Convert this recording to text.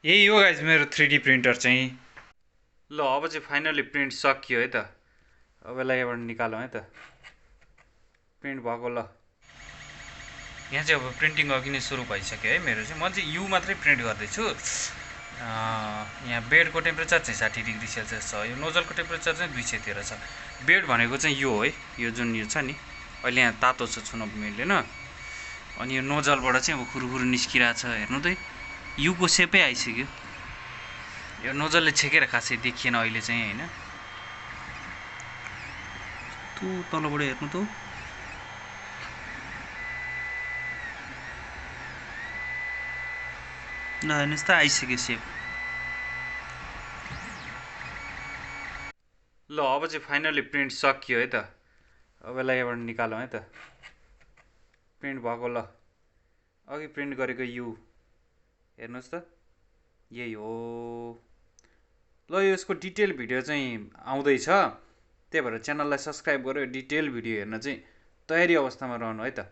यही हो गाइज मेरो 3D प्रिन्टर चाहिँ। ल अब चाहिँ फाइनली प्रिन्ट सकियो है त। अब यसलाई यहाँबाट निकालौँ है त। प्रिन्ट भएको ल। यहाँ चाहिँ अब प्रिन्टिङ अघि नै सुरु भइसक्यो है मेरो चाहिँ। म चाहिँ यु मात्रै प्रिन्ट गर्दैछु। यहाँ बेडको टेम्परेचर चाहिँ 60°C छ। यो नोजलको टेम्परेचर चाहिँ 213 छ। बेड भनेको चाहिँ यो हो है, यो जुन यो छ नि, अहिले यहाँ तातो छ, छुन मिल्दैन। अनि यो नोजलबाट चाहिँ अब खुरुखुरु निस्किरहेछ, हेर्नु त युको सेपै आइसक्यो। यो नोजलले छेकेर खासै देखिएन अहिले चाहिँ होइन। त्यो तलबाट हेर्नु त, ल हेर्नुहोस् त आइसक्यो सेप। ल अब चाहिँ फाइनली प्रिन्ट सकियो है त। अब यसलाई यहाँबाट निकालौँ है त। प्रिन्ट भएको ल। अघि प्रिन्ट गरेको यु हेर्नुहोस् त, यही हो। ल यसको डिटेल भिडियो चाहिँ आउँदैछ, त्यही भएर च्यानललाई सब्सक्राइब गरेर डिटेल भिडियो हेर्न चाहिँ तयारी अवस्थामा रहनु है त।